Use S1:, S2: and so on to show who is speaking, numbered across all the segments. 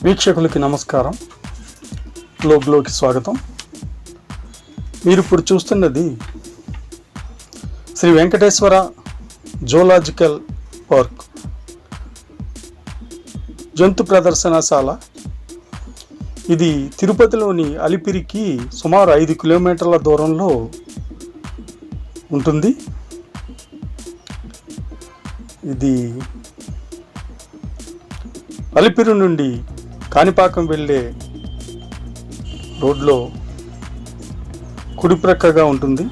S1: వీక్షకులకి నమస్కారం. గ్లోకి స్వాగతం. మీరు ఇప్పుడు చూస్తున్నది శ్రీ వెంకటేశ్వర జూలాజికల్ పార్క్ జంతు ప్రదర్శనశాల. ఇది తిరుపతిలోని అలిపిరికి సుమారు 5 కిలోమీటర్ల దూరంలో ఉంటుంది. ఇది అలిపిరి నుండి కాణిపాకం వెళ్ళే రోడ్లో కుడి ప్రక్కగా ఉంటుంది.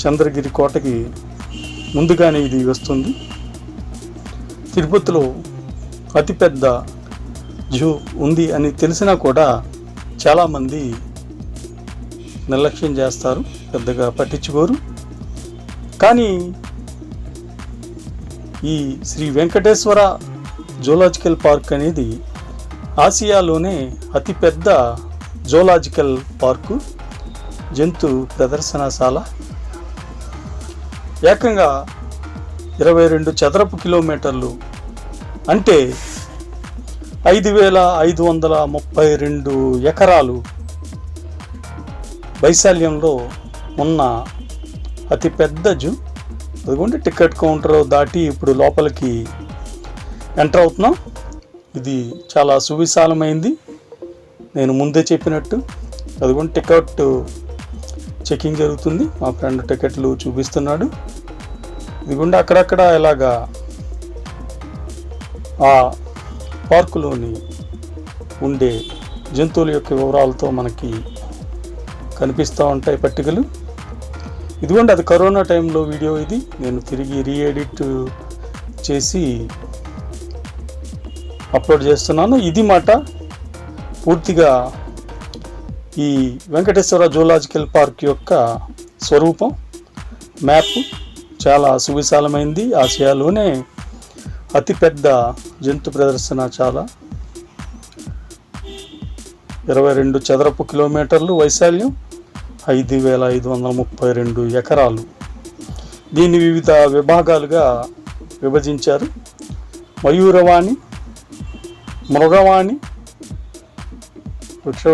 S1: చంద్రగిరి కోటకి ముందుగానే ఇది వస్తుంది. తిరుపతిలో అతిపెద్ద జూ ఉంది అని తెలిసినా కూడా చాలామంది నిర్లక్ష్యం చేస్తారు, పెద్దగా పట్టించుకోరు. కానీ ఈ శ్రీ వెంకటేశ్వర జూలాజికల్ పార్క్ అనేది ఆసియాలోనే అతిపెద్ద జూలాజికల్ పార్కు, జంతు ప్రదర్శనశాల. ఏకంగా 22 చదరపు కిలోమీటర్లు అంటే 5,532 ఎకరాలు వైశాల్యంలో ఉన్న అతిపెద్ద జూ. అదిగోండి, టికెట్ కౌంటర్ దాటి ఇప్పుడు లోపలికి ఎంటర్ అవుతున్నాం. ఇది చాలా సువిశాలమైంది, నేను ముందే చెప్పినట్టు. అదిగోండి, టికెట్ చెకింగ్ జరుగుతుంది. మా ఫ్రెండ్ టికెట్లు చూపిస్తున్నాడు. ఇదిగోండి, అక్కడక్కడ ఇలాగా ఆ పార్కులోని ఉండే జంతువుల యొక్క వివరాలతో మనకి కనిపిస్తూ ఉంటాయి పట్టికలు. ఇదిగోండి, అది కరోనా టైంలో వీడియో. ఇది నేను తిరిగి రీఎడిట్ చేసి అప్లోడ్ చేస్తున్నాను. ఇది మాట పూర్తిగా ఈ వెంకటేశ్వర జూలాజికల్ పార్క్ యొక్క స్వరూపం. మ్యాప్ చాలా సువిశాలమైంది, ఆసియాలోనే అతిపెద్ద జంతు ప్రదర్శనశాల. 22 చదరపు కిలోమీటర్లు వైశాల్యం, 5,532 ఎకరాలు. దీన్ని వివిధ విభాగాలుగా విభజించారు. మయూరవాణి, మృగవాణి, వృక్ష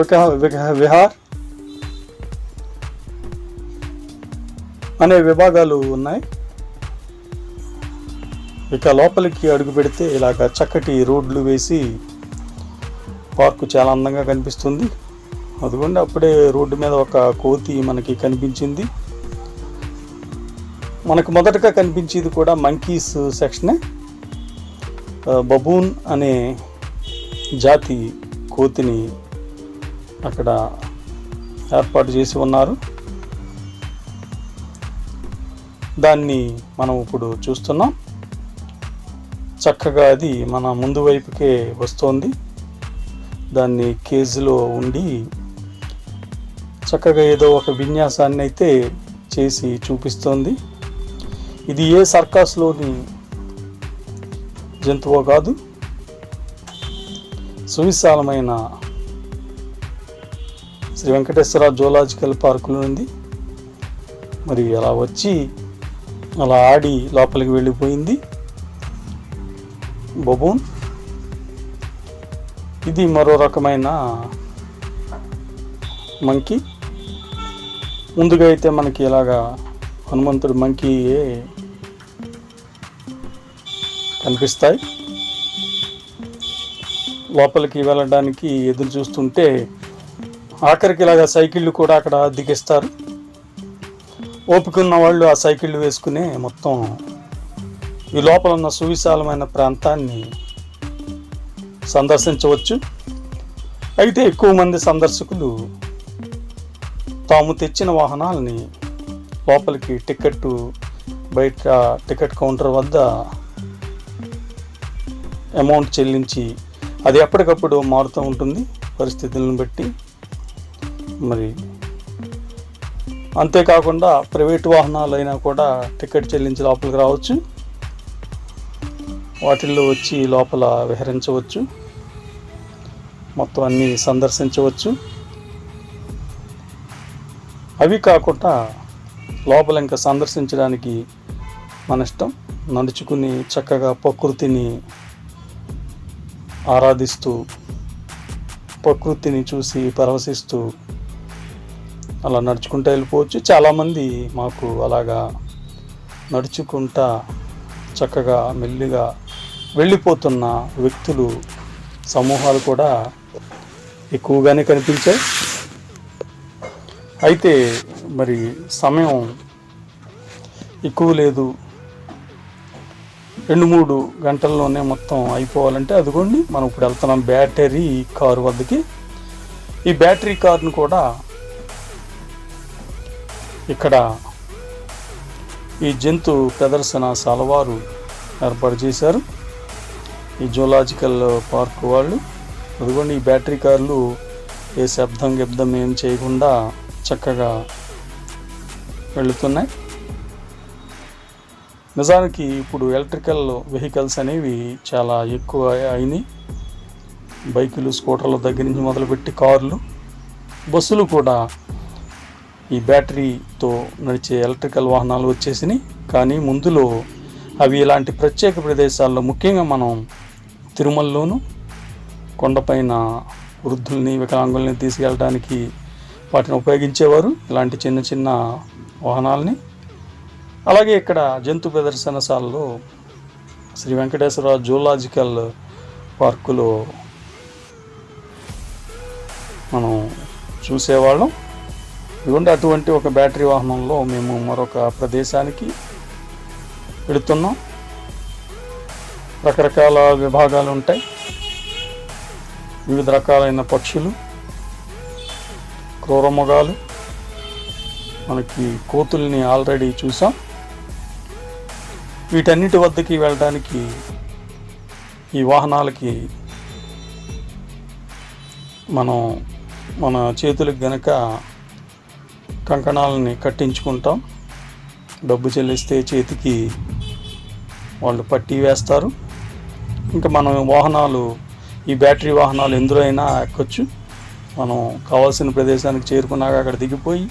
S1: విహార్ అనే విభాగాలు ఉన్నాయి. ఇక లోపలికి అడుగు పెడితే ఇలాగ చక్కటి రోడ్లు వేసి పార్కు చాలా అందంగా కనిపిస్తుంది. అదిగోండి, అప్పుడే రోడ్డు మీద ఒక కోతి మనకి కనిపించింది. మనకు మొదటగా కనిపించేది కూడా మంకీస్ సెక్షనే. బబూన్ అనే జాతి కోతిని అక్కడ ఏర్పాటు చేసి ఉన్నారు. దాన్ని మనం ఇప్పుడు చూస్తున్నాం. చక్కగా అది మన ముందు వైపుకే వస్తోంది. దాన్ని కేజీలో ఉండి చక్కగా ఏదో ఒక విన్యాసాన్ని అయితే చేసి చూపిస్తోంది. ఇది ఏ సర్కస్లోని జంతువో కాదు, సువిశాలమైన శ్రీ వెంకటేశ్వర జూలాజికల్ పార్కులో ఉంది. మరి అలా వచ్చి అలా ఆడి లోపలికి వెళ్ళిపోయింది బబూన్. ఇది మరో రకమైన మంకీ. ముందుగా అయితే మనకి ఇలాగా హనుమంతుడి మంకీయే కనిపిస్తాయి. లోపలికి వెళ్ళడానికి ఎదురు చూస్తుంటే ఆఖరికి ఇలాగా సైకిళ్ళు కూడా అక్కడ దిగిస్తారు. ఓపిక ఉన్న వాళ్ళు ఆ సైకిళ్ళు వేసుకునే మొత్తం ఈ లోపల ఉన్న సువిశాలమైన ప్రాంతాన్ని సందర్శించవచ్చు. అయితే ఎక్కువ మంది సందర్శకులు తాము తెచ్చిన వాహనాలని లోపలికి బయట టికెట్ కౌంటర్ వద్ద అమౌంట్ చెల్లించి, అది ఎప్పటికప్పుడు మారుతూ ఉంటుంది పరిస్థితులను బట్టి. మరి అంతేకాకుండా ప్రైవేటు వాహనాలు అయినా కూడా టికెట్ చెల్లించి లోపలికి రావచ్చు. వాటిల్లో వచ్చి లోపల విహరించవచ్చు, మొత్తం అన్నీ సందర్శించవచ్చు. అవి కాకుండా లోపల ఇంకా సందర్శించడానికి మన ఇష్టం. నడుచుకుని చక్కగా ప్రకృతిని ఆరాధిస్తూ ప్రకృతిని చూసి పరవశిస్తూ అలా నడుచుకుంటూ వెళ్ళిపోవచ్చు. చాలామంది మాకు అలాగా నడుచుకుంటా చక్కగా మెల్లిగా వెళ్ళిపోతున్న వ్యక్తులు సమూహాలు కూడా ఎక్కువగానే కనిపించాయి. అయితే మరి సమయం ఎక్కువ లేదు, 2-3 గంటల్లోనే మొత్తం అయిపోవాలంటే అదిగోండి మనం ఇప్పుడు వెళ్తున్నాం బ్యాటరీ కారు వద్దకి. ఈ బ్యాటరీ కారును కూడా ఇక్కడ ఈ జంతు ప్రదర్శనశాల వారు ఏర్పాటు చేశారు, ఈ జూలాజికల్ పార్క్ వాళ్ళు. అదిగోండి ఈ బ్యాటరీ కార్లు ఏ శబ్దం ఏం చేయకుండా చక్కగా వెళుతున్నాయి. నిజానికి ఇప్పుడు ఎలక్ట్రికల్ వెహికల్స్ అనేవి చాలా ఎక్కువ అయినాయి. బైకులు, స్కూటర్ల దగ్గర నుంచి మొదలుపెట్టి కార్లు, బస్సులు కూడా ఈ బ్యాటరీతో నడిచే ఎలక్ట్రికల్ వాహనాలు వచ్చేసినాయి. కానీ ముందులో అవి ఇలాంటి ప్రత్యేక ప్రదేశాల్లో, ముఖ్యంగా మనం తిరుమలలోను కొండపైన వృద్ధుల్ని, వికలాంగుల్ని తీసుకెళ్ళడానికి వాటిని ఉపయోగించేవారు, ఇలాంటి చిన్న చిన్న వాహనాలని. అలాగే ఇక్కడ జంతు ప్రదర్శనశాలలో శ్రీ వెంకటేశ్వర జూలాజికల్ పార్కులో మనం చూసేవాళ్ళం. ఇదిగోండి అటువంటి ఒక బ్యాటరీ వాహనంలో మేము మరొక ప్రదేశానికి వెళుతున్నాం. రకరకాల విభాగాలు ఉంటాయి, వివిధ రకాలైన పక్షులు, క్రూరమృగాలు, మనకి కోతుల్ని ఆల్రెడీ చూసాం. వీటన్నిటి వద్దకి వెళ్ళడానికి ఈ వాహనాలకి మనం మన చేతులకు గనక కంకణాలని కట్టించుకుంటాం. డబ్బు చెల్లిస్తే చేతికి వాళ్ళు పట్టీ వేస్తారు. ఇంకా మనం వాహనాలు, ఈ బ్యాటరీ వాహనాలు ఎందులో అయినా ఎక్కొచ్చు. మనం కావాల్సిన ప్రదేశానికి చేరుకున్నాక అక్కడ దిగిపోయి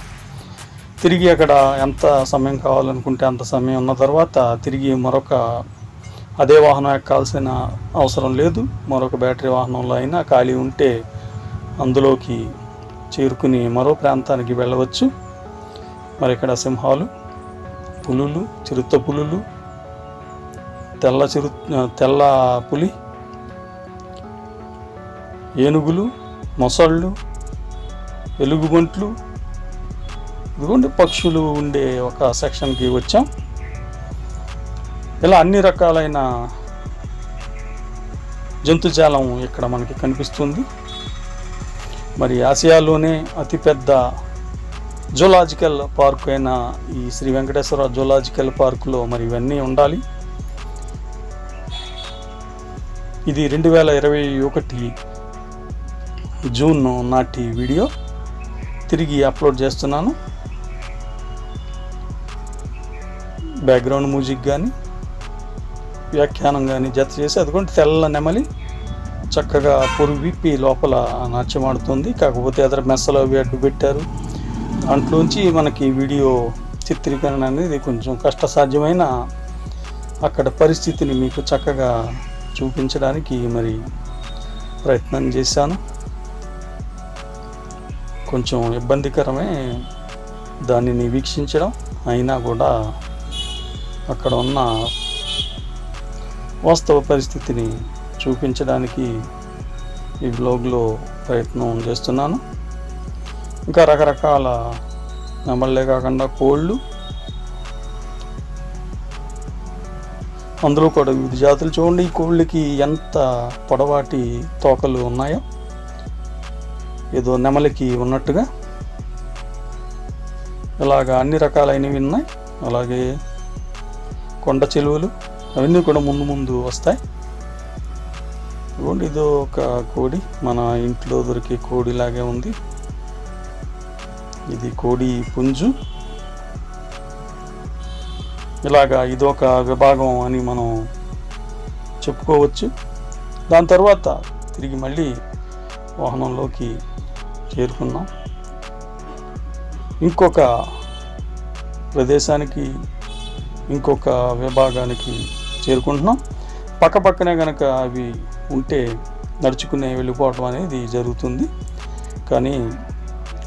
S1: తిరిగి అక్కడ ఎంత సమయం కావాలనుకుంటే అంత సమయం ఉన్న తర్వాత తిరిగి మరొక అదే వాహనం ఎక్కాల్సిన అవసరం లేదు. మరొక బ్యాటరీ వాహనంలో అయినా ఖాళీ ఉంటే అందులోకి చేరుకుని మరో ప్రాంతానికి వెళ్ళవచ్చు. మరి ఇక్కడ సింహాలు, పులులు, చిరుత పులులు, తెల్ల పులి, ఏనుగులు, మొసళ్ళు, ఎలుగుబంట్లు, ఇదిగోండి పక్షులు ఉండే ఒక సెక్షన్కి వచ్చాం. ఇలా అన్ని రకాలైన జంతుజాలం ఇక్కడ మనకి కనిపిస్తుంది. మరి ఆసియాలోనే అతిపెద్ద జూలాజికల్ పార్క్ అయిన ఈ శ్రీ వెంకటేశ్వర జూలాజికల్ పార్కులో మరి ఇవన్నీ ఉండాలి. ఇది 2021 జూన్ నాటి వీడియో తిరిగి అప్లోడ్ చేస్తున్నాను. బ్యాక్గ్రౌండ్ మ్యూజిక్ కానీ వ్యాఖ్యానం కానీ జత చేసి, అదిగోండి తెల్ల నెమలి చక్కగా పొరుగు విప్పి లోపల నాట్యమాడుతుంది. కాకపోతే అదర్ మెస్సలు అవి అడ్డు పెట్టారు. దాంట్లోంచి మనకి వీడియో చిత్రీకరణ అనేది కొంచెం కష్టసాధ్యమైన అక్కడ పరిస్థితిని మీకు చక్కగా చూపించడానికి మరి ప్రయత్నం చేశాను. కొంచెం ఇబ్బందికరమే దానిని వీక్షించడం, అయినా కూడా అక్కడ ఉన్న వాస్తవ పరిస్థితిని చూపించడానికి ఈ బ్లాగ్లో ప్రయత్నం చేస్తున్నాను. ఇంకా రకరకాల నెమళ్ళే కాకుండా కోళ్ళు, అందులో కూడా వివిధ జాతులు. చూడండి ఈ కోళ్ళకి ఎంత పొడవాటి తోకలు ఉన్నాయో, ఏదో నెమలికి ఉన్నట్టుగా. ఇలాగా అన్ని రకాలైనవి ఉన్నాయి. అలాగే కొండ చెలువలు, అవన్నీ కూడా ముందు వస్తాయి. ఇదిగోండి ఇదో ఒక కోడి, మన ఇంట్లో దొరికే కోడిలాగే ఉంది. ఇది కోడి పుంజు. ఇలాగా ఇదొక విభాగం అని మనం చెప్పుకోవచ్చు. దాని తర్వాత తిరిగి మళ్ళీ వాహనంలోకి చేరుకున్నాం. ఇంకొక ప్రదేశానికి, ఇంకొక విభాగానికి చేరుకుంటున్నాం. పక్కపక్కనే కనుక అవి ఉంటే నడుచుకునే వెళ్ళిపోవటం అనేది జరుగుతుంది. కానీ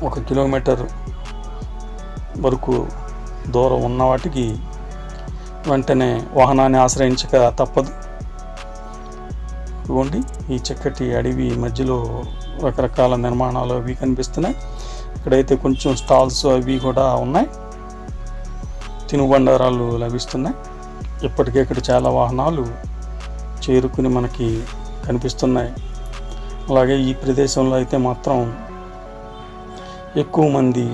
S1: 1 కిలోమీటర్ వరకు దూరం ఉన్న వాటికి వెంటనే వాహనాన్ని ఆశ్రయించక తప్పదు. ఇవ్వండి, ఈ చక్కటి అడవి మధ్యలో రకరకాల నిర్మాణాలు అవి కనిపిస్తున్నాయి. ఇక్కడైతే కొంచెం స్టాల్స్ అవి కూడా ఉన్నాయి, తినుబండారాలు లభిస్తున్నాయి. ఇప్పటికే ఇక్కడ చాలా వాహనాలు చేరుకుని మనకి కనిపిస్తున్నాయి. అలాగే ఈ ప్రదేశంలో అయితే మాత్రం ఎక్కువ మంది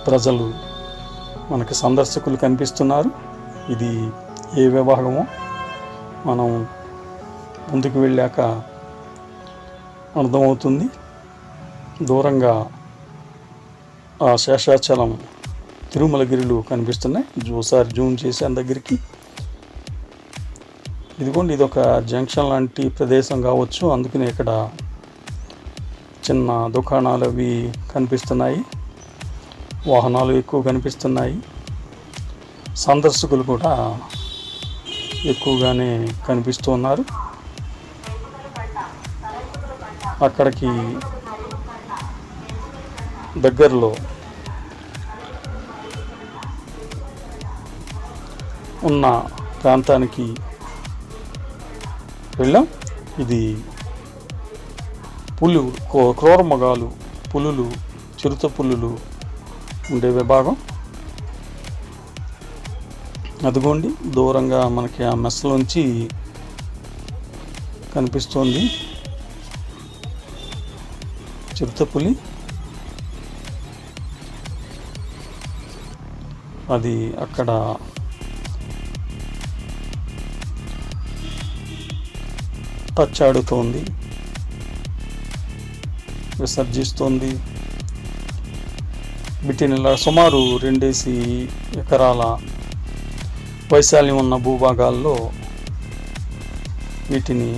S1: ప్రజలు మనకి సందర్శకులు కనిపిస్తున్నారు. ఇది ఏ విభాగమో మనం ముందుకు వెళ్ళాక అర్థమవుతుంది. దూరంగా ఆ శేషాచలం తిరుమలగిరిలు కనిపిస్తున్నాయి. ఒకసారి జూమ్ చేశాను దగ్గరికి. ఇదిగోండి, ఇది ఒక జంక్షన్ లాంటి ప్రదేశం కావచ్చు, అందుకని ఇక్కడ చిన్న దుకాణాలు అవి కనిపిస్తున్నాయి, వాహనాలు ఎక్కువ కనిపిస్తున్నాయి, సందర్శకులు కూడా ఎక్కువగానే కనిపిస్తున్నారు. అక్కడికి దగ్గరలో ఉన్న ప్రాంతానికి వెళ్ళాం. ఇది క్రూరమృగాలు, పులులు, చిరుత పులులు ఉండే విభాగం. అదిగోండి, దూరంగా మనకి ఆ మెస్లోంచి కనిపిస్తోంది చిరుతపులి. అది అక్కడ తచ్చాడుతోంది, విసర్జిస్తోంది. వీటిని సుమారు 2 ఎకరాల వైశాల్యం ఉన్న భూభాగాల్లో వీటిని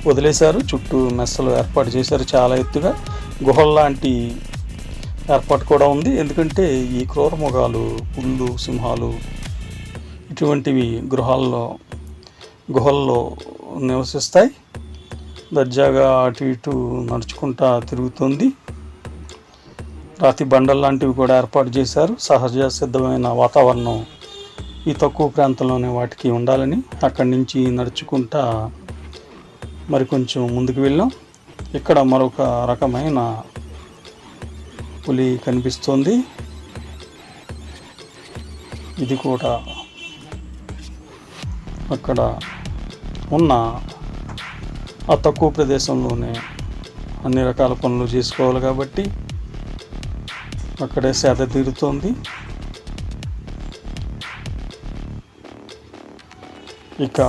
S1: వదిలేశారు. చుట్టూ మెస్సలు ఏర్పాటు చేశారు, చాలా ఎత్తుగా గుహల్లాంటి ఏర్పాటు కూడా ఉంది. ఎందుకంటే ఈ క్రూరమృగాలు, పుళ్ళు, సింహాలు ఇటువంటివి గుహల్లో నివసిస్తాయి. దర్జాగా అటు ఇటు నడుచుకుంటా తిరుగుతుంది. రాతి బండల్ లాంటివి కూడా ఏర్పాటు చేశారు. సహజ సిద్ధమైన వాతావరణం ఈ తక్కువ ప్రాంతంలోనే వాటికి ఉండాలని అక్కడి నుంచి నడుచుకుంటా మరి కొంచెం ముందుకు వెళ్ళాం. ఇక్కడ మరొక రకమైన పులి కనిపిస్తుంది. ఇది కూడా అక్కడ ఉన్న ఆ తక్కువ ప్రదేశంలోనే అన్ని రకాల పనులు చేసుకోవాలి కాబట్టి అక్కడే సేద తీరుతోంది. ఇక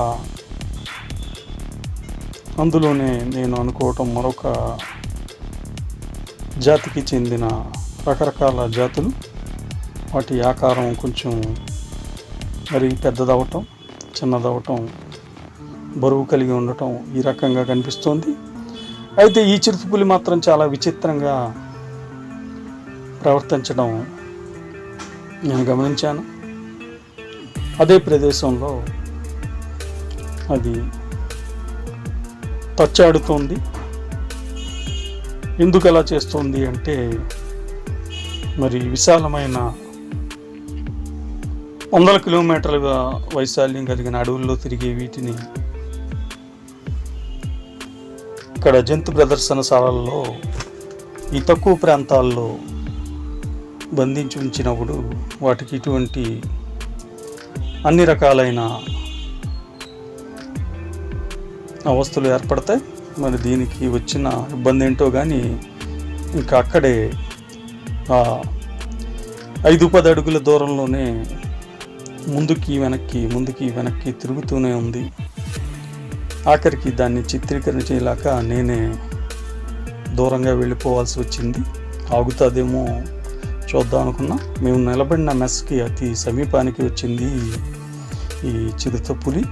S1: అందులోనే నేను అనుకోవటం మరొక జాతికి చెందిన రకరకాల జాతులు, వాటి ఆకారం కొంచెం మరి పెద్దదవటం, చిన్నదవటం, బరువు కలిగి ఉండటం ఈ రకంగా కనిపిస్తోంది. అయితే ఈ చిరుతపులి మాత్రం చాలా విచిత్రంగా ప్రవర్తించడం నేను గమనించాను. అదే ప్రదేశంలో అది తచ్చాడుతోంది. ఎందుకు అలా చేస్తోంది అంటే మరి విశాలమైన 100 కిలోమీటర్ల వైశాల్యం కలిగిన అడవుల్లో తిరిగే వీటిని ఇక్కడ జంతు ప్రదర్శనశాలల్లో ఈ తక్కువ ప్రాంతాల్లో బంధించి ఉంచినప్పుడు వాటికి ఇటువంటి అన్ని రకాలైన అవస్థలు ఏర్పడతాయి. మరి దీనికి వచ్చిన ఇబ్బంది ఏంటో కానీ ఇంకా అక్కడే 5-10 అడుగుల దూరంలోనే ముందుకి వెనక్కి తిరుగుతూనే ఉంది. ఆఖరికి దాన్ని చిత్రీకరణ చేయలేక నేనే దూరంగా వెళ్ళిపోవాల్సి వచ్చింది. ఆగుతుందేమో చూద్దాం అనుకున్నా. మేము నిలబడిన మెస్కి అతి సమీపానికి వచ్చింది ఈ చిరుతపులి.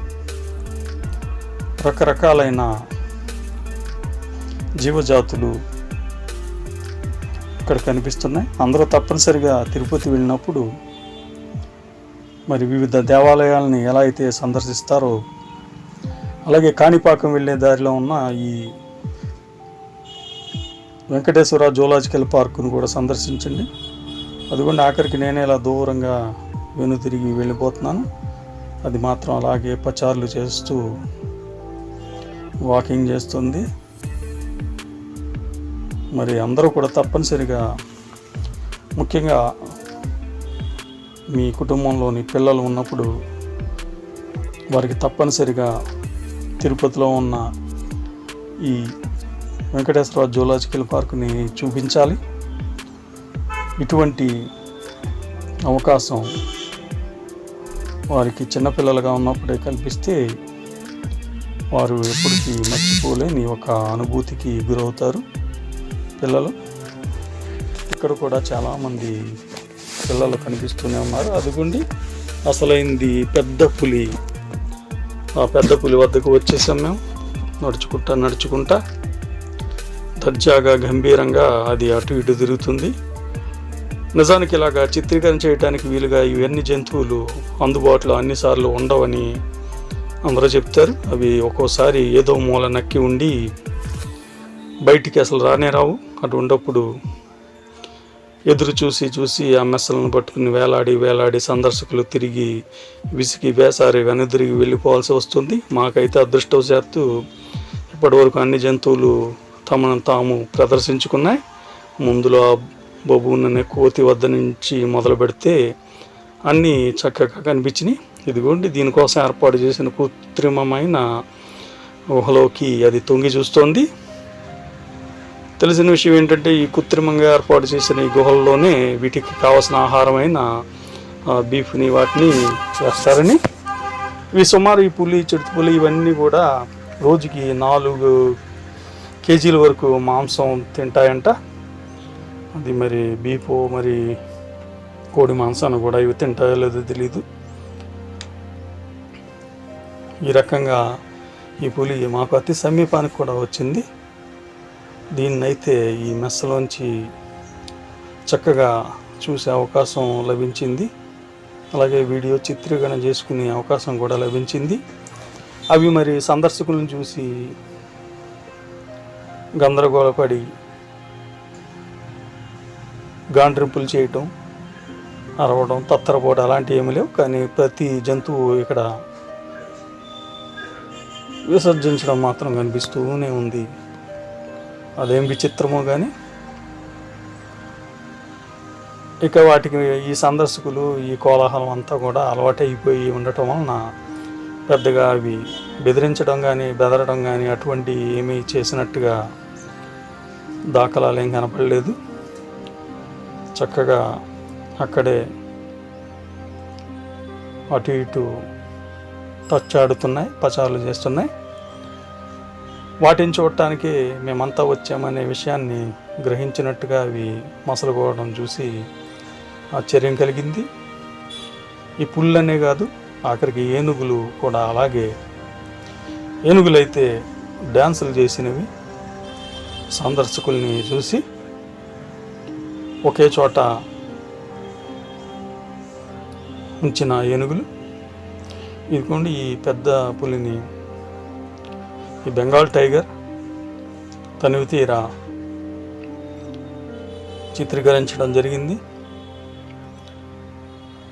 S1: రకరకాలైన జీవజాతులు ఇక్కడ కనిపిస్తున్నాయి. అందరూ తప్పనిసరిగా తిరుపతి వెళ్ళినప్పుడు మరి వివిధ దేవాలయాలని ఎలా అయితే సందర్శిస్తారో అలాగే కాణిపాకం వెళ్ళే దారిలో ఉన్న ఈ వెంకటేశ్వర జూలాజికల్ పార్కును కూడా సందర్శించండి. అదిగోండి ఆఖరికి నేనే ఇలా దూరంగా వెనుతిరిగి వెళ్ళిపోతున్నాను. అది మాత్రం అలాగే పచారులు చేస్తూ వాకింగ్ చేస్తుంది. మరి అందరూ కూడా తప్పనిసరిగా, ముఖ్యంగా మీ కుటుంబంలోని పిల్లలు ఉన్నప్పుడు వారికి తప్పనిసరిగా తిరుపతిలో ఉన్న ఈ వెంకటేశ్వర జూలాజికల్ పార్కుని చూపించాలి. ఇటువంటి అవకాశం వారికి చిన్నపిల్లలుగా ఉన్నప్పుడే కల్పిస్తే వారు ఎప్పటికీ మర్చిపోలేని ఒక అనుభూతికి గురవుతారు పిల్లలు. ఇక్కడ కూడా చాలామంది పిల్లలు కనిపిస్తూనే ఉన్నారు. అదిగోండి అసలైంది పెద్ద పులి. ఆ పెద్ద పులి వద్దకు వచ్చేసాం మేము. నడుచుకుంటా దర్జాగా గంభీరంగా అది అటు ఇటు తిరుగుతుంది. నిజానికి ఇలాగా చిత్రీకరణ చేయడానికి వీలుగా ఇవన్నీ జంతువులు అందుబాటులో అన్నిసార్లు ఉండవని అందరూ చెప్తారు. అవి ఒక్కోసారి ఏదో మూల నక్కి ఉండి బయటికి అసలు రానే రావు. అటువంటిప్పుడు ఎదురు చూసి ఆ మెస్సలను పట్టుకుని వేలాడి సందర్శకులు తిరిగి విసిగి వేసారి వెనుదిరిగి వెళ్ళిపోవాల్సి వస్తుంది. మాకైతే అదృష్టవశాత్తు ఇప్పటివరకు అన్ని జంతువులు తమను తాము ప్రదర్శించుకున్నాయి. ముందులో బొబూన్ కోతి వద్ద నుంచి మొదలు పెడితే అన్నీ చక్కగా కనిపించినాయి. ఇదిగోండి దీనికోసం ఏర్పాటు చేసిన కృత్రిమమైన గుహలోకి అది తొంగి చూస్తోంది. తెలిసిన విషయం ఏంటంటే ఈ కృత్రిమంగా ఏర్పాటు చేసిన ఈ గుహల్లోనే వీటికి కావాల్సిన ఆహారమైన బీఫ్ని వాటిని వేస్తారని. ఇవి సుమారు ఈ పులి, చిరుతపులి ఇవన్నీ కూడా రోజుకి 4 కేజీల వరకు మాంసం తింటాయంట. అది మరి బీఫ్ మరి కోడి మాంసాన్ని కూడా ఇవి తింటాయో లేదో తెలీదు. ఈ రకంగా ఈ పులి మాకు అతి సమీపానికి కూడా వచ్చింది. దీన్నైతే ఈ మెస్సలోంచి చక్కగా చూసే అవకాశం లభించింది. అలాగే వీడియో చిత్రీకరణ చేసుకునే అవకాశం కూడా లభించింది. అవి మరి సందర్శకులను చూసి గందరగోళపడి గాండ్రింపులు చేయటం, అరవడం, తత్తరపోవడం అలాంటివి ఏమీ లేవు. కానీ ప్రతి జంతువు ఇక్కడ విసర్జించడం మాత్రం కనిపిస్తూనే ఉంది. అదేం విచిత్రమో కానీ. ఇక వాటికి ఈ సందర్శకులు ఈ కోలాహలం అంతా కూడా అలవాటైపోయి ఉండటం వలన పెద్దగా అవి బెదిరించడం కానీ బెదరడం కానీ అటువంటి ఏమీ చేసినట్టుగా దాఖలాలు ఏం కనపడలేదు. చక్కగా అక్కడే అటు ఇటు తచ్చాడుతున్నాయి, పచారులు చేస్తున్నాయి. వాటిని చూడటానికి మేమంతా వచ్చామనే విషయాన్ని గ్రహించినట్టుగా అవి మసలుకోవడం చూసి ఆశ్చర్యం కలిగింది. ఈ పుల్లనే కాదు, ఆఖరికి ఏనుగులు కూడా అలాగే. ఏనుగులైతే డ్యాన్సులు చేసినవి. సందర్శకుల్ని చూసి ఒకే చోట ఉంచిన ఏనుగులు. ఇదిగోండి ఈ పెద్ద పులిని ఈ బెంగాల్ టైగర్ తనివి తీరా చిత్రీకరించడం జరిగింది.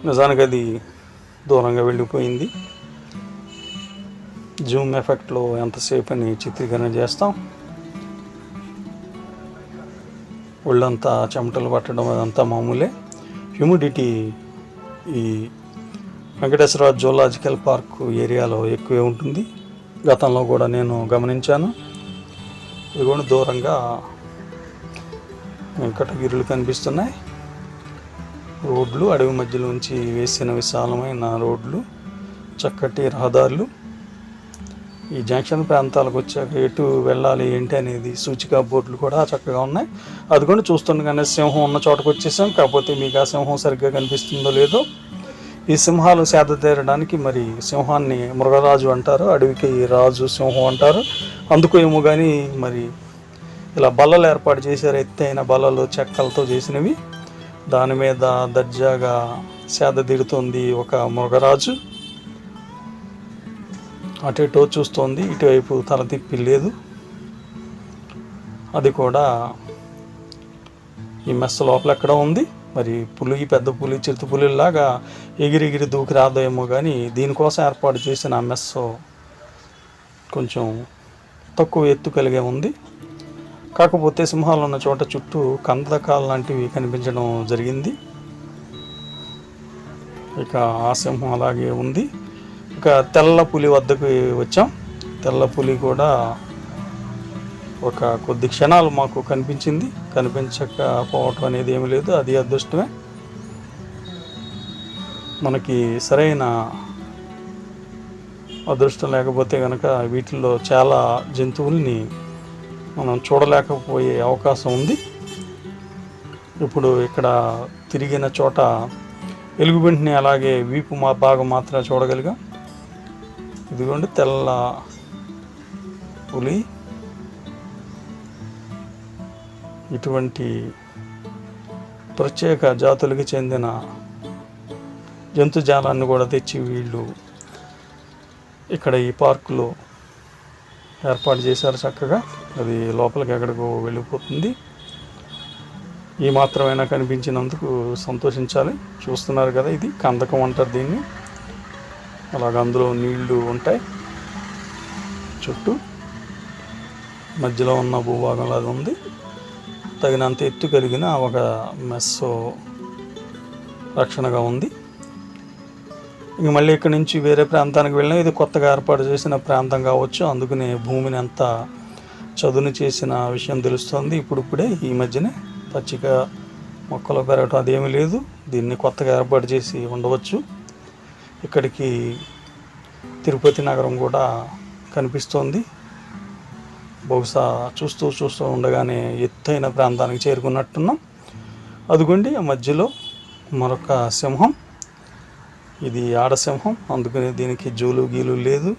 S1: నిజానికి అది దూరంగా వెళ్ళిపోయింది. జూమ్ ఎఫెక్ట్లో ఎంతసేపు అని చిత్రీకరణ చేస్తాం. ఒళ్ళంతా చెమటలు పట్టడం అదంతా మామూలే. హ్యూమిడిటీ ఈ వెంకటేశ్వర జూలాజికల్ పార్క్ ఏరియాలో ఎక్కువే ఉంటుంది. గతంలో కూడా నేను గమనించాను. ఇదిగోండి దూరంగా వెంకటగిరులు కనిపిస్తున్నాయి. రోడ్లు, అడవి మధ్యలోంచి వేసిన విశాలమైన రోడ్లు, చక్కటి రహదారులు. ఈ జంక్షన్ ప్రాంతాలకు వచ్చాక ఎటు వెళ్ళాలి ఏంటి అనేది సూచికా బోర్డులు కూడా చక్కగా ఉన్నాయి. అది కూడా చూస్తుండగానే సింహం ఉన్న చోటకు వచ్చేసాం. కాకపోతే మీకు ఆ సింహం సరిగ్గా కనిపిస్తుందో లేదో. ఈ సింహాలు సేద తీరడానికి మరి సింహాన్ని మృగరాజు అంటారు, అడవికి రాజు సింహం అంటారు. అందుకు ఏమో కానీ మరి ఇలా బల్లలు ఏర్పాటు చేశారు, ఎత్తైన బల్లలు చెక్కలతో చేసినవి. దాని మీద దర్జాగా సేద తీరుతుంది ఒక మృగరాజు. అటు ఇటో చూస్తోంది, ఇటువైపు తల తిప్పి లేదు. అది కూడా ఈ మెస్ లోపల ఎక్కడ ఉంది. మరి పులి, పెద్ద పులి, చిరుత పులిలాగా ఎగిరి దూకి రాదేమో, కానీ దీనికోసం ఏర్పాటు చేసిన మెస్ కొంచెం తక్కువ ఎత్తు కలిగే ఉంది. కాకపోతే సింహాలు ఉన్న చోట చుట్టూ కందకాలు లాంటివి కనిపించడం జరిగింది. ఇక ఆ సింహం అలాగే ఉంది. ఇక తెల్ల పులి వద్దకు వచ్చాం. తెల్ల పులి కూడా ఒక కొద్ది క్షణాలు మాకు కనిపించింది. కనిపించకపోవటం అనేది ఏమీ లేదు, అది అదృష్టమే. మనకి సరైన అదృష్టం లేకపోతే కనుక వీటిల్లో చాలా జంతువుల్ని మనం చూడలేకపోయే అవకాశం ఉంది. ఇప్పుడు ఇక్కడ తిరిగిన చోట ఎలుగుబంటిని అలాగే వీపు భాగం మాత్రమే చూడగలిగాం. ఇదిగోండి తెల్ల పులి. ఇటువంటి ప్రత్యేక జాతులకి చెందిన జంతుజాలాన్ని కూడా తెచ్చి వీళ్ళు ఇక్కడ ఈ పార్కులో ఏర్పాటు చేశారు చక్కగా. అది లోపలికి ఎక్కడికో వెళ్ళిపోతుంది. ఈ మాత్రమైనా కనిపించినందుకు సంతోషించాలి. చూస్తున్నారు కదా, ఇది కందకం అంటారు దీన్ని. అలాగ అందులో నీళ్లు ఉంటాయి చుట్టూ. మధ్యలో ఉన్న భూభాగంలో అది ఉంది. తగినంత ఎత్తు కలిగిన ఒక మెస్సో రక్షణగా ఉంది. ఇంక మళ్ళీ ఇక్కడి నుంచి వేరే ప్రాంతానికి వెళ్ళినా ఇది కొత్తగా ఏర్పాటు చేసిన ప్రాంతం కావచ్చు. అందుకనే భూమిని అంత చదును చేసిన విషయం తెలుస్తుంది. ఇప్పుడిప్పుడే ఈ మధ్యనే పచ్చిక మొక్కలు పెరగటం అదేమీ లేదు. దీన్ని కొత్తగా ఏర్పాటు చేసి ఉండవచ్చు. ఇక్కడికి తిరుపతి నగరం కూడా కనిపిస్తోంది. బహుశా చూస్తూ ఉండగానే ఎత్తైన ప్రాంతానికి చేరుకున్నట్టున్నాం. అదిగోండి ఆ మధ్యలో మరొక సింహం. ఇది ఆడసింహం, అందుకని దీనికి జూలు గీలు లేదు.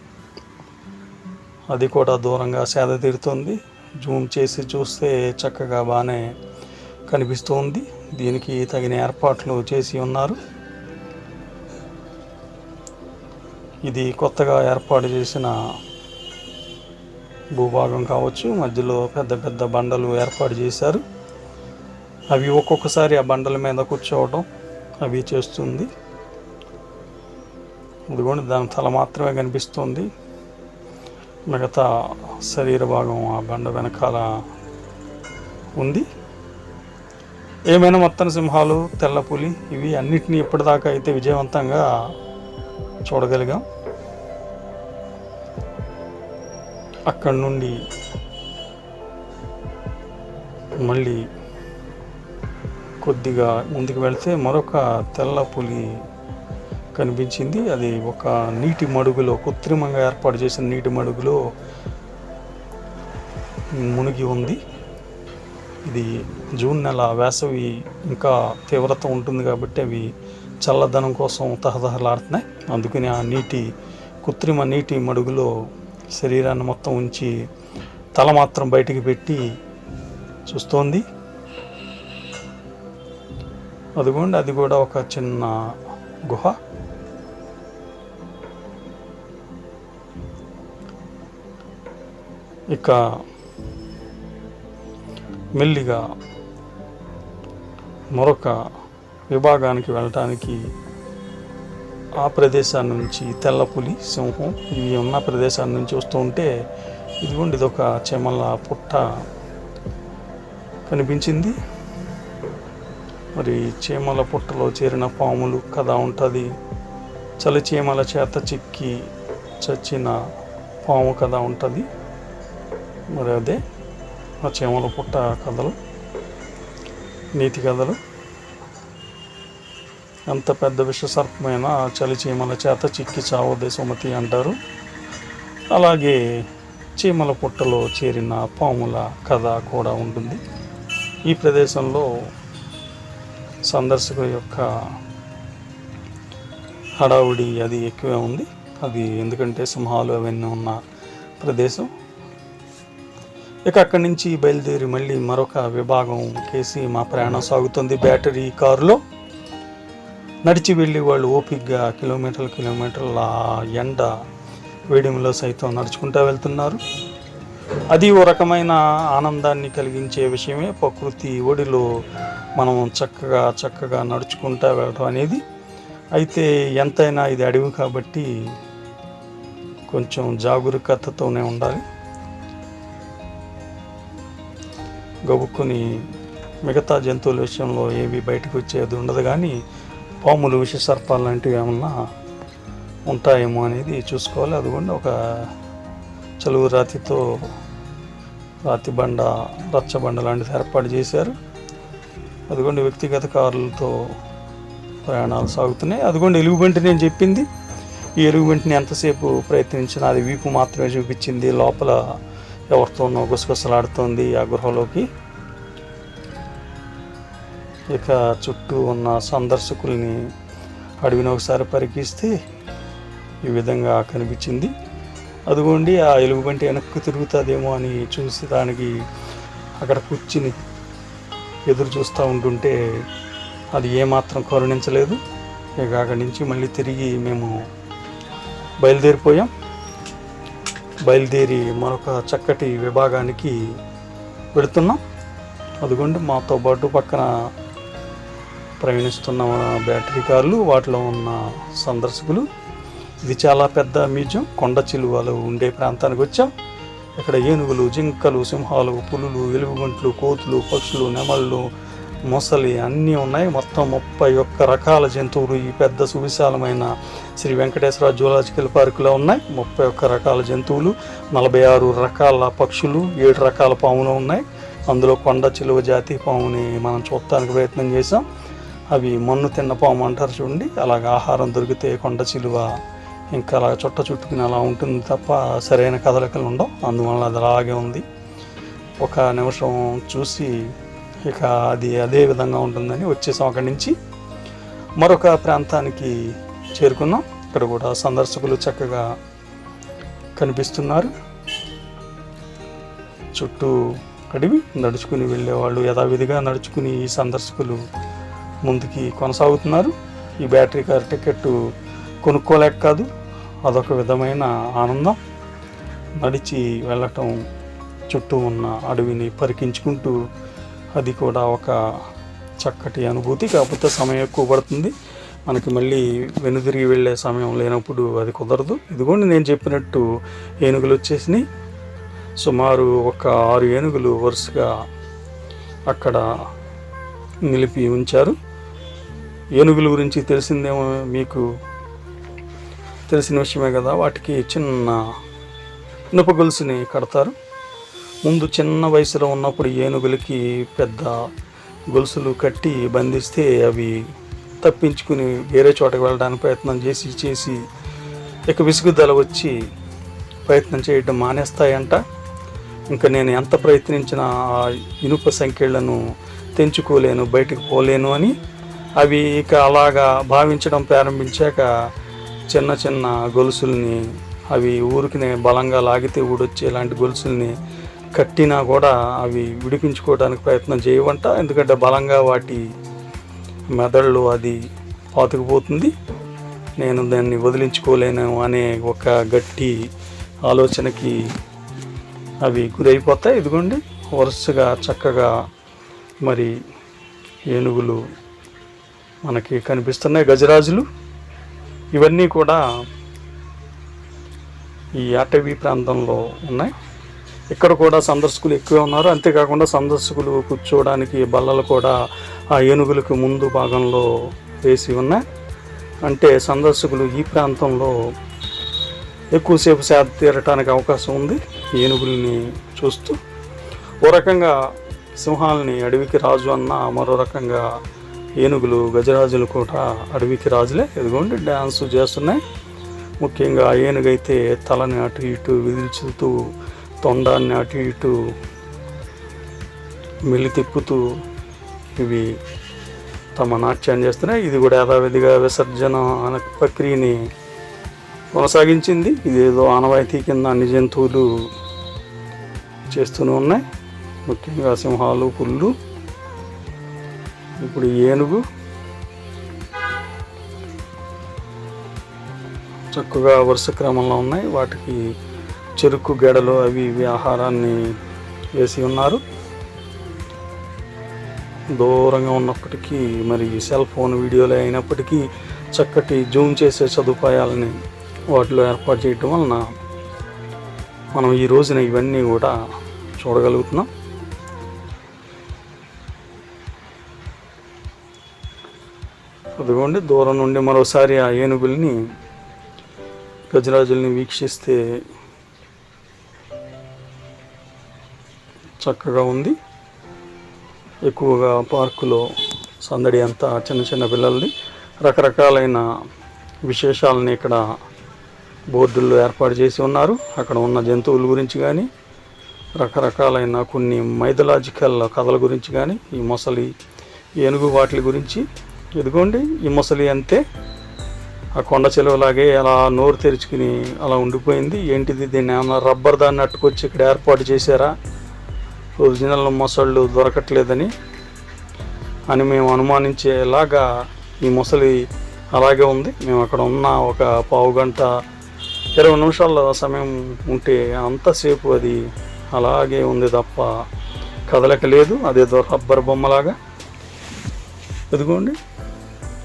S1: అది కూడా దూరంగా సేద తీరుతుంది. జూమ్ చేసి చూస్తే చక్కగా బాగానే కనిపిస్తుంది. దీనికి తగిన ఏర్పాట్లు చేసి ఉన్నారు. ఇది కొత్తగా ఏర్పాటు చేసిన భూభాగం కావచ్చు. మధ్యలో పెద్ద పెద్ద బండలు ఏర్పాటు చేశారు. అవి ఒక్కొక్కసారి ఆ బండల మీద కూర్చోవడం అవి చేస్తుంది. ఇదిగోండి దాని తల మాత్రమే కనిపిస్తుంది. మిగతా శరీర భాగం ఆ బండ వెనకాల ఉంది. ఏమైనా మొత్తం సింహాలు, తెల్ల పులి ఇవి అన్నిటినీ ఇప్పటిదాకా అయితే విజయవంతంగా చూడగలిగాం. అక్కడి నుండి మళ్ళీ కొద్దిగా ముందుకు వెళ్తే మరొక తెల్ల పులి కనిపించింది. అది ఒక నీటి మడుగులో, కృత్రిమంగా ఏర్పాటు చేసిన నీటి మడుగులో మునిగి ఉంది. ఇది జూన్ నెల, వేసవి ఇంకా తీవ్రత ఉంటుంది కాబట్టి అవి చల్లదనం కోసం తహతహలాడుతున్నాయి. అందుకని ఆ కృత్రిమ నీటి మడుగులో శరీరాన్ని మొత్తం ఉంచి తల మాత్రం బయటికి పెట్టి చూస్తోంది. అదిగోండి అది కూడా ఒక చిన్న గుహ. ఇక మెల్లిగా మరొక విభాగానికి వెళ్ళటానికి ఆ ప్రదేశాన్ని నుంచి తెల్ల పులి, సింహం ఇవి ఉన్న ప్రదేశాన్ని నుంచి వస్తూ ఉంటే ఇదిగోండి ఇదొక చెమల పుట్ట కనిపించింది. మరి చీమల పుట్టలో చేరిన పాములు కథ ఉంటుంది. చలి చీమల చేత చిక్కి చచ్చిన పాము కథ ఉంటుంది. మరి అదే ఆ చీమల పుట్ట కథలు, నీతి కథలు. ఎంత పెద్ద విషసర్పమైన చలి చీమల చేత చిక్కి చావదే సుమతి అంటారు. అలాగే చీమల పుట్టలో చేరిన పాముల కథ కూడా ఉంటుంది. ఈ ప్రదేశంలో సందర్శకుల యొక్క హడావుడి అది ఎక్కువే ఉంది. అది ఎందుకంటే సింహాలు అవన్నీ ఉన్న ప్రదేశం. ఇక అక్కడి నుంచి బయలుదేరి మళ్ళీ మరొక విభాగం కేసి మా ప్రయాణం సాగుతుంది. బ్యాటరీ కారులో నడిచి వెళ్ళి వాళ్ళు ఓపిక్గా కిలోమీటర్ల ఎండ వేడిమిలో సైతం నడుచుకుంటూ వెళ్తున్నారు. అది ఓ రకమైన ఆనందాన్ని కలిగించే విషయమే. ప్రకృతి ఒడిలో మనం చక్కగా నడుచుకుంటూ వెళ్ళడం అనేది. అయితే ఎంతైనా ఇది అడవి కాబట్టి కొంచెం జాగరూకతతోనే ఉండాలి. గబుక్కుని మిగతా జంతువుల విషయంలో ఏవి బయటకు వచ్చేది ఉండదు, కానీ పాములు, విష సర్పాలు లాంటివి ఏమన్నా ఉంటాయేమో అనేది చూసుకోవాలి. అదిగోండి ఒక చలువు రాతితో రాతి బండ, రచ్చబండ లాంటిది ఏర్పాటు చేశారు. అదిగోండి వ్యక్తిగత కారులతో ప్రయాణాలు సాగుతున్నాయి. అదిగోండి ఎలుగుబంటి నేను చెప్పింది. ఈ ఎలుగుబంటిని ఎంతసేపు ప్రయత్నించినా అది వీపు మాత్రమే చూపించింది. లోపల ఎవరితోనో గుసగుసలాడుతోంది ఆ గృహలోకి. ఇక చుట్టూ ఉన్న సందర్శకుల్ని అడవిని ఒకసారి పరికిస్తే ఈ విధంగా కనిపించింది. అదిగోండి ఆ ఎలుగుబంటి వెనక్కి తిరుగుతుందేమో అని చూసి దానికి అక్కడ కూర్చుని ఎదురు చూస్తూ ఉంటుంటే అది ఏమాత్రం కరుణించలేదు. ఇక అక్కడి నుంచి మళ్ళీ తిరిగి మేము బయలుదేరి మరొక చక్కటి విభాగానికి వెళుతున్నాం. అదిగోండి మాతో పాటు పక్కన ప్రయాణిస్తున్న బ్యాటరీ కార్లు, వాటిలో ఉన్న సందర్శకులు. ఇది చాలా పెద్ద మ్యూజియం. కొండ చిలువలు ఉండే ప్రాంతానికి వచ్చాం. ఇక్కడ ఏనుగులు, జింకలు, సింహాలు, పులులు, ఎలుగుబంట్లు, కోతులు, పక్షులు, నెమళ్ళు, మొసలి అన్నీ ఉన్నాయి. మొత్తం 31 రకాల జంతువులు ఈ పెద్ద సువిశాలమైన శ్రీ వెంకటేశ్వర జూలాజికల్ పార్కులో ఉన్నాయి. 31 రకాల జంతువులు, 46 రకాల పక్షులు, 7 రకాల పాములు ఉన్నాయి. అందులో కొండ చిలువ జాతి పాముని మనం చూడటానికి ప్రయత్నం చేసాం. అవి మన్ను తిన్న పాము అంటారు చూడండి, అలాగ ఆహారం దొరికితే కొండ చిలువ ఇంకా అలా చుట్టుకుని అలా ఉంటుంది తప్ప సరైన కదలికలు ఉండవు. అందువల్ల అది అలాగే ఉంది. ఒక నిమిషం చూసి ఇక అది అదే విధంగా ఉంటుందని వచ్చేసాం. అక్కడి నుంచి మరొక ప్రాంతానికి చేరుకున్నాం. ఇక్కడ కూడా సందర్శకులు చక్కగా కనిపిస్తున్నారు. చుట్టూ అడవి, నడుచుకుని వెళ్ళేవాళ్ళు యథావిధిగా నడుచుకుని ఈ సందర్శకులు ముందుకి కొనసాగుతున్నారు. ఈ బ్యాటరీ కార్ టికెట్ కొనుక్కోలేక కాదు, అదొక విధమైన ఆనందం. నడిచి వెళ్ళటం, చుట్టూ ఉన్న అడవిని పరికించుకుంటూ, అది కూడా ఒక చక్కటి అనుభూతి. కాకపోతే సమయం ఎక్కువ పడుతుంది మనకి. మళ్ళీ వెనుదిరిగి వెళ్ళే సమయం లేనప్పుడు అది కుదరదు. ఇదిగోండి నేను చెప్పినట్టు ఏనుగులు వచ్చేసినాయి. సుమారు ఒక 6 ఏనుగులు వరుసగా అక్కడ నిలిపి ఉంచారు. ఏనుగుల గురించి తెలిసిందేమో, మీకు తెలిసిన విషయమే కదా. వాటికి చిన్న ఇనుప గొలుసుని కడతారు. ముందు చిన్న వయసులో ఉన్నప్పుడు ఏనుగులకి పెద్ద గొలుసులు కట్టి బంధిస్తే అవి తప్పించుకుని వేరే చోటకి వెళ్ళడానికి ప్రయత్నం చేసి ఇక విసుగుదల వచ్చి ప్రయత్నం చేయడం మానేస్తాయంట. ఇంకా నేను ఎంత ప్రయత్నించినా ఆ ఇనుప సంఖ్యలను తెంచుకోలేను, బయటకు పోలేను అని అవి ఇక అలాగా భావించడం ప్రారంభించాక చిన్న చిన్న గొలుసుల్ని, అవి ఊరికినే బలంగా లాగితే ఊడొచ్చే ఇలాంటి గొలుసుల్ని కట్టినా కూడా అవి విడిపించుకోవడానికి ప్రయత్నం చేయవంట. ఎందుకంటే బలంగా వాటి మెదళ్ళు అది పాతుకుపోతుంది. నేను దాన్ని వదిలించుకోలేను అనే ఒక గట్టి ఆలోచనకి అవి గురైపోతాయి. ఇదిగోండి వరుసగా చక్కగా మరి ఏనుగులు మనకి కనిపిస్తున్నాయి, గజరాజులు. ఇవన్నీ కూడా ఈ అటవీ ప్రాంతంలో ఉన్నాయి. ఇక్కడ కూడా సందర్శకులు ఎక్కువే ఉన్నారు. అంతేకాకుండా సందర్శకులు కూర్చోవడానికి బల్లలు కూడా ఆ ఏనుగులకు ముందు భాగంలో వేసి ఉన్నాయి. అంటే సందర్శకులు ఈ ప్రాంతంలో ఎక్కువసేపు సేద తీరటానికి అవకాశం ఉంది ఏనుగుల్ని చూస్తూ. ఓ రకంగా సింహాలని అడవికి రాజు అన్న, మరో రకంగా ఏనుగులు, గజరాజులు కూడా అడవికి రాజులే. ఇదిగోండి డ్యాన్స్ చేస్తున్నాయి. ముఖ్యంగా ఏనుగైతే తలని అటు ఇటు విదిల్చుతూ, తొండాన్ని అటు ఇటు మెల్లి తిప్పుతూ ఇవి తమ నాట్యాన్ని చేస్తున్నాయి. ఇది కూడా యథావిధిగా విసర్జన అనే ప్రక్రియని కొనసాగించింది. ఇదేదో ఆనవాయితీ కింద అన్ని జంతువులు చేస్తూనే ఉన్నాయి, ముఖ్యంగా సింహాలు, పులులు. ఇప్పుడు ఏనుగు చక్కగా వరుస క్రమంలో ఉన్నాయి. వాటికి చెరుకు గెడలు అవి ఇవి ఆహారాన్ని వేసి ఉన్నారు. దూరంగా ఉన్నప్పటికీ మరి సెల్ ఫోన్ వీడియోలు అయినప్పటికీ చక్కటి జూమ్ చేసే సదుపాయాలని వాటిలో ఏర్పాటు చేయటం వలన మనం ఈ రోజున ఇవన్నీ కూడా చూడగలుగుతున్నాం. అదిగోండి దూరం నుండి మరోసారి ఆ ఏనుగుల్ని గజరాజుల్ని వీక్షిస్తే చక్కగా ఉంది. ఎక్కువగా పార్కులో సందడి అంతా చిన్న చిన్న పిల్లల్ని రకరకాలైన విశేషాలని ఇక్కడ బోర్డుల్లో ఏర్పాటు చేసి ఉన్నారు. అక్కడ ఉన్న జంతువుల గురించి కానీ రకరకాలైన కొన్ని మైథలాజికల్ కథల గురించి కానీ ఈ మొసలి ఏనుగు వాటి గురించి. ఇదిగోండి ఈ మొసలి అంతే ఆ కొండ చెలువలాగే అలా నోరు తెరుచుకుని అలా ఉండిపోయింది. ఏంటిది, దీన్ని ఏమన్నా రబ్బర్ దాన్ని అట్టుకొచ్చి ఇక్కడ ఏర్పాటు చేశారా, ఒరిజినల్ మొసళ్ళు దొరకట్లేదని అని మేము అనుమానించేలాగా ఈ మొసలి అలాగే ఉంది. మేము అక్కడ ఉన్న ఒక పావు గంట 20 నిమిషాల సమయం ఉంటే అంతసేపు అది అలాగే ఉంది తప్ప కదలక లేదు. అదేదో రబ్బర్ బొమ్మలాగా. ఇదిగోండి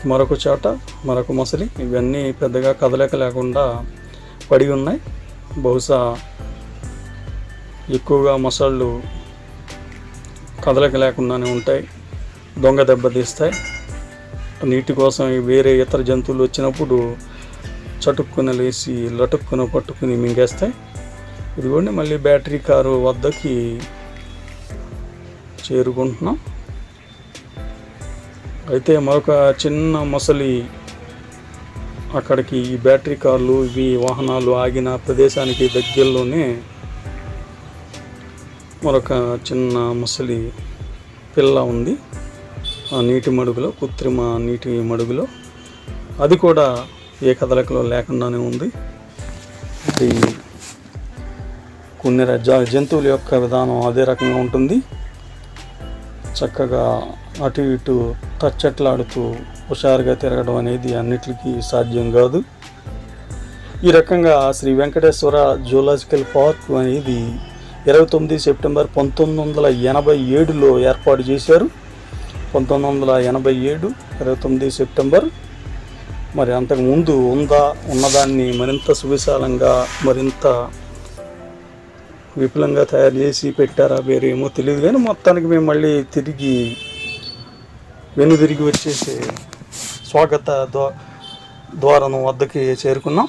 S1: మరొక చోట మరొక మొసలి. ఇవన్నీ పెద్దగా కదలక లేకుండా పడి ఉన్నాయి. బహుశా ఎక్కువగా మొసళ్ళు కదలక లేకుండానే ఉంటాయి, దొంగ దెబ్బతీస్తాయి. నీటి కోసం వేరే ఇతర జంతువులు వచ్చినప్పుడు చటుక్కున లేచి లటుక్కున పట్టుకుని మింగేస్తాయి. ఇదిగోండి మళ్ళీ బ్యాటరీ కారు వద్దకి చేరుకుంటున్నాం. అయితే మరొక చిన్న మొసలి అక్కడికి ఈ బ్యాటరీ కార్లు ఇవి వాహనాలు ఆగిన ప్రదేశానికి దగ్గరలోనే మరొక చిన్న మొసలి పిల్ల ఉంది ఆ నీటి మడుగులో, కృత్రిమ నీటి మడుగులో. అది కూడా ఏ కదలికలో లేకుండానే ఉంది. అది కొన్ని జంతువుల యొక్క విధానం అదే రకంగా ఉంటుంది. చక్కగా అటు ఇటు తచ్చట్లాడుతూ హుషారుగా తిరగడం అనేది అన్నిటికీ సాధ్యం కాదు. ఈ రకంగా శ్రీ వెంకటేశ్వర జూలాజికల్ పార్క్ అనేది 29 సెప్టెంబర్ 1987లో ఏర్పాటు చేశారు. 1987 29 సెప్టెంబర్. మరి అంతకుముందు ఉన్నదాన్ని మరింత సువిశాలంగా మరింత విపులంగా తయారు చేసి పెట్టారా వేరేమో తెలియదు. కానీ మొత్తానికి మేము మళ్ళీ వెనుదిరిగి వచ్చేసి స్వాగత ద్వారం వద్దకి చేరుకున్నాం.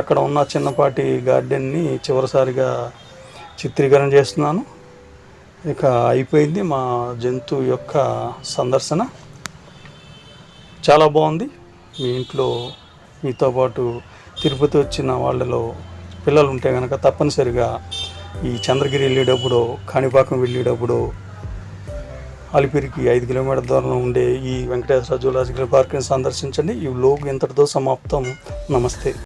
S1: అక్కడ ఉన్న చిన్నపాటి గార్డెన్ని చివరిసారిగా చిత్రీకరణ చేస్తున్నాను. ఇక అయిపోయింది మా జంతువు యొక్క సందర్శన. చాలా బాగుంది. మీ ఇంట్లో మీతో పాటు తిరుపతి వచ్చిన వాళ్ళలో పిల్లలు ఉంటే కనుక తప్పనిసరిగా ఈ చంద్రగిరి వెళ్ళేటప్పుడు, కాణిపాకం వెళ్ళేటప్పుడు అలిపిరికి 5 కిలోమీటర్ల దూరంలో ఉండే ఈ వెంకటేశ్వర జూలాజికల్ పార్క్ని సందర్శించండి. ఈ వ్లాగ్ ఇంతటితో సమాప్తం. నమస్తే.